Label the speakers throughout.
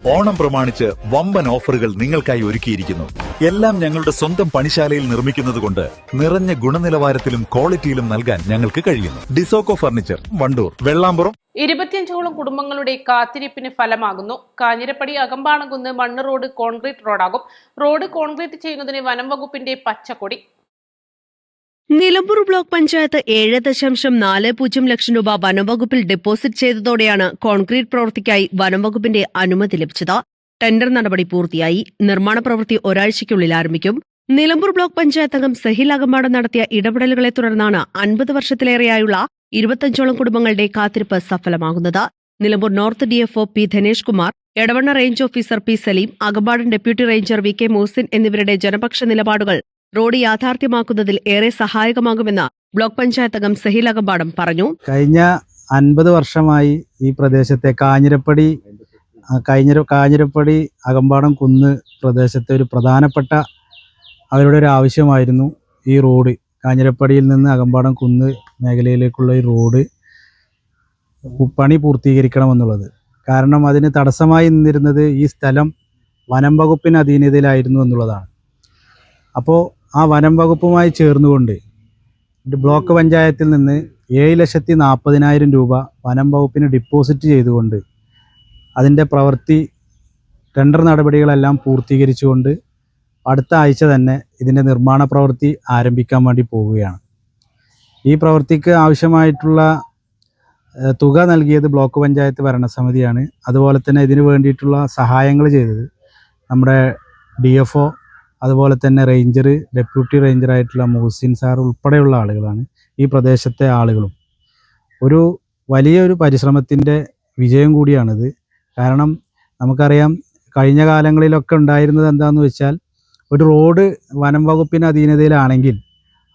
Speaker 1: ഓണം പ്രമാണിച്ച് വമ്പൻ ഓഫറുകൾ നിങ്ങൾക്കായി ഒരുക്കിയിരിക്കുന്നു. എല്ലാം ഞങ്ങളുടെ സ്വന്തം പണിശാലയിൽ നിർമ്മിക്കുന്നതുകൊണ്ട് നിറഞ്ഞ ഗുണനിലവാരത്തിലും ക്വാളിറ്റിയിലും നൽകാൻ ഞങ്ങൾക്ക് കഴിയുന്നു. ഡിസോക്കോ ഫർണിച്ചർ, വണ്ടൂർ, വെള്ളാമ്പുറം.
Speaker 2: 25ഓളം കുടുംബങ്ങളുടെ കാത്തിരിപ്പിന് ഫലമാകുന്നു. കാഞ്ഞിരപ്പടി അകമ്പാണംകുന്ന് മണ്ണ് റോഡ് കോൺക്രീറ്റ് റോഡാകും. റോഡ് കോൺക്രീറ്റ് ചെയ്യുന്നതിന് വനം വകുപ്പിന്റെ പച്ചക്കൊടി.
Speaker 3: നിലമ്പൂർ ബ്ലോക്ക് പഞ്ചായത്ത് 7.40 ലക്ഷം രൂപ വനംവകുപ്പിൽ ഡെപ്പോസിറ്റ് ചെയ്തതോടെയാണ് കോൺക്രീറ്റ് പ്രവൃത്തിക്കായി വനംവകുപ്പിന്റെ അനുമതി ലഭിച്ചത്. ടെൻഡർ നടപടി പൂർത്തിയായി. നിർമ്മാണ പ്രവൃത്തി ഒരാഴ്ചയ്ക്കുള്ളിൽ ആരംഭിക്കും. നിലമ്പൂർ ബ്ലോക്ക് പഞ്ചായത്ത് അംഗം സഹിൽ അകമ്പാടം നടത്തിയ ഇടപെടലുകളെ തുടർന്നാണ് 50 വർഷത്തിലേറെയായുള്ള 25ഓളം കുടുംബങ്ങളുടെ കാത്തിരിപ്പ് സഫലമാകുന്നത്. Nilambur north DFO P Dhanesh Kumar, Edavanna range officer P Saleem, Akampadam deputy ranger VK Mohsin എന്നിവരുടെ ജനപക്ഷ നിലപാടുകൾ റോഡ് യാഥാർത്ഥ്യമാക്കുന്നതിൽ ഏറെ സഹായകമാകുമെന്ന് ബ്ലോക്ക് പഞ്ചായത്ത് അംഗം സഹിൽ അകമ്പാടം പറഞ്ഞു.
Speaker 4: കഴിഞ്ഞ 50 വർഷമായി ഈ പ്രദേശത്തെ കാഞ്ഞിരപ്പടി അകമ്പാടം കുന്ന് പ്രദേശത്തെ ഒരു പ്രധാനപ്പെട്ട അവരുടെ ഒരു ആവശ്യമായിരുന്നു ഈ റോഡ്. കാഞ്ഞിരപ്പടിയിൽ നിന്ന് അകമ്പാടം കുന്ന് മേഖലയിലേക്കുള്ള ഈ റോഡ് പണി പൂർത്തീകരിക്കണമെന്നുള്ളത്. കാരണം അതിന് തടസ്സമായി നിന്നിരുന്നത് ഈ സ്ഥലം വനം വകുപ്പിന് അധീനതയിലായിരുന്നു എന്നുള്ളതാണ്. അപ്പോൾ ആ വനം വകുപ്പുമായി ചേർന്നുകൊണ്ട് ബ്ലോക്ക് പഞ്ചായത്തിൽ നിന്ന് 7,40,000 രൂപ വനം വകുപ്പിന് ഡിപ്പോസിറ്റ് ചെയ്തുകൊണ്ട് അതിൻ്റെ പ്രവൃത്തി ടെൻഡർ നടപടികളെല്ലാം പൂർത്തീകരിച്ചുകൊണ്ട് അടുത്ത ആഴ്ച തന്നെ ഇതിൻ്റെ നിർമ്മാണ പ്രവൃത്തി ആരംഭിക്കാൻ വേണ്ടി പോവുകയാണ്. ഈ പ്രവൃത്തിക്ക് ആവശ്യമായിട്ടുള്ള തുക നൽകിയത് ബ്ലോക്ക് പഞ്ചായത്ത് ഭരണസമിതിയാണ്. അതുപോലെ തന്നെ ഇതിനു വേണ്ടിയിട്ടുള്ള സഹായങ്ങൾ ചെയ്തത് നമ്മുടെ DFO, അതുപോലെ തന്നെ റേഞ്ചർ, ഡെപ്യൂട്ടി റേഞ്ചറായിട്ടുള്ള മോഹ്സിൻ സാർ ഉൾപ്പെടെയുള്ള ആളുകളാണ്. ഈ പ്രദേശത്തെ ആളുകളും ഒരു വലിയൊരു പരിശ്രമത്തിൻ്റെ വിജയം കൂടിയാണിത്. കാരണം നമുക്കറിയാം, കഴിഞ്ഞ കാലങ്ങളിലൊക്കെ ഉണ്ടായിരുന്നത് എന്താണെന്ന് വെച്ചാൽ, ഒരു റോഡ് വനം വകുപ്പിന് അധീനതയിലാണെങ്കിൽ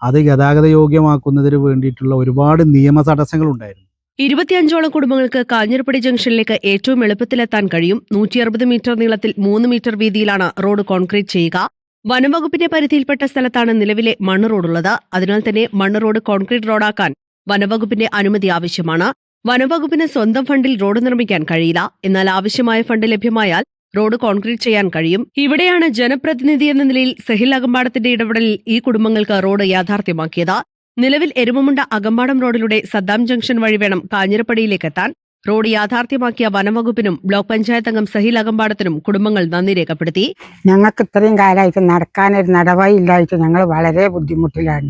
Speaker 4: അത് ഗതാഗത യോഗ്യമാക്കുന്നതിന് വേണ്ടിയിട്ടുള്ള ഒരുപാട് നിയമ തടസ്സങ്ങളുണ്ടായിരുന്നു.
Speaker 3: 25ഓളം കുടുംബങ്ങൾക്ക് കാഞ്ഞിരപ്പടി ജംഗ്ഷനിലേക്ക് ഏറ്റവും എളുപ്പത്തിലെത്താൻ കഴിയും. 160 മീറ്റർ നീളത്തിൽ 3 മീറ്റർ വീതിയിലാണ് റോഡ് കോൺക്രീറ്റ് ചെയ്യുക. വനംവകുപ്പിന്റെ പരിധിയിൽപ്പെട്ട സ്ഥലത്താണ് നിലവിലെ മണ്ണ് റോഡുള്ളത്. അതിനാൽ തന്നെ മണ്ണ് റോഡ് കോൺക്രീറ്റ് റോഡാക്കാൻ വനംവകുപ്പിന്റെ അനുമതി ആവശ്യമാണ്. വനംവകുപ്പിന് സ്വന്തം ഫണ്ടിൽ റോഡ് നിർമ്മിക്കാൻ കഴിയില്ല. എന്നാൽ ആവശ്യമായ ഫണ്ട് ലഭ്യമായാൽ റോഡ് കോൺക്രീറ്റ് ചെയ്യാൻ കഴിയും. ഇവിടെയാണ് ജനപ്രതിനിധി എന്ന നിലയിൽ സഹിൽ അകമ്പാടത്തിന്റെ ഇടപെടലിൽ ഈ കുടുംബങ്ങൾക്ക് റോഡ് യാഥാർത്ഥ്യമാക്കിയത്. നിലവിൽ എരുമമുണ്ട അകമ്പാടം റോഡിലൂടെ സദ്ദാം ജംഗ്ഷൻ വഴി വേണം കാഞ്ഞിരപ്പടിയിലേക്ക് എത്താൻ. റോഡ് യാഥാർത്ഥ്യമാക്കിയ വനംവകുപ്പിനും ബ്ലോക്ക് പഞ്ചായത്ത് അംഗം സഹിൽ അകമ്പാടത്തിനും കുടുംബങ്ങൾ നന്ദി രേഖപ്പെടുത്തി.
Speaker 5: ഞങ്ങൾക്ക് ഇത്രയും കാലമായിട്ട് നടക്കാനൊരു നടവഴി ഇല്ലായിട്ട് ഞങ്ങൾ വളരെ ബുദ്ധിമുട്ടിലാണ്.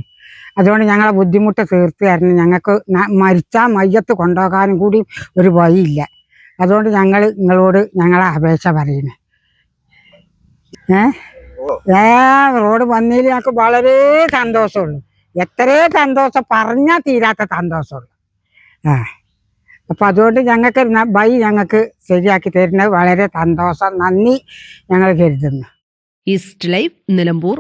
Speaker 5: അതുകൊണ്ട് ഞങ്ങളെ ബുദ്ധിമുട്ട് തീർത്ത് തരണം. ഞങ്ങൾക്ക് മരിച്ചാൽ മയ്യത്ത് കൊണ്ടുപോകാനും കൂടി ഒരു വഴിയില്ല. അതുകൊണ്ട് നിങ്ങളോട് ഞങ്ങളെ അപേക്ഷ പറയുന്നത്. റോഡ് വന്നതിൽ ഞങ്ങൾക്ക് വളരെ സന്തോഷമുള്ളൂ. എത്രയോ സന്തോഷം പറഞ്ഞാൽ തീരാത്ത സന്തോഷമുള്ളൂ. അപ്പം അതുകൊണ്ട് ഞങ്ങൾക്ക് ഞങ്ങൾക്ക് ശരിയാക്കി തരുന്നത് വളരെ സന്തോഷം, നന്ദി ഞങ്ങൾ കരുതുന്നു.
Speaker 3: East live, Nilambur.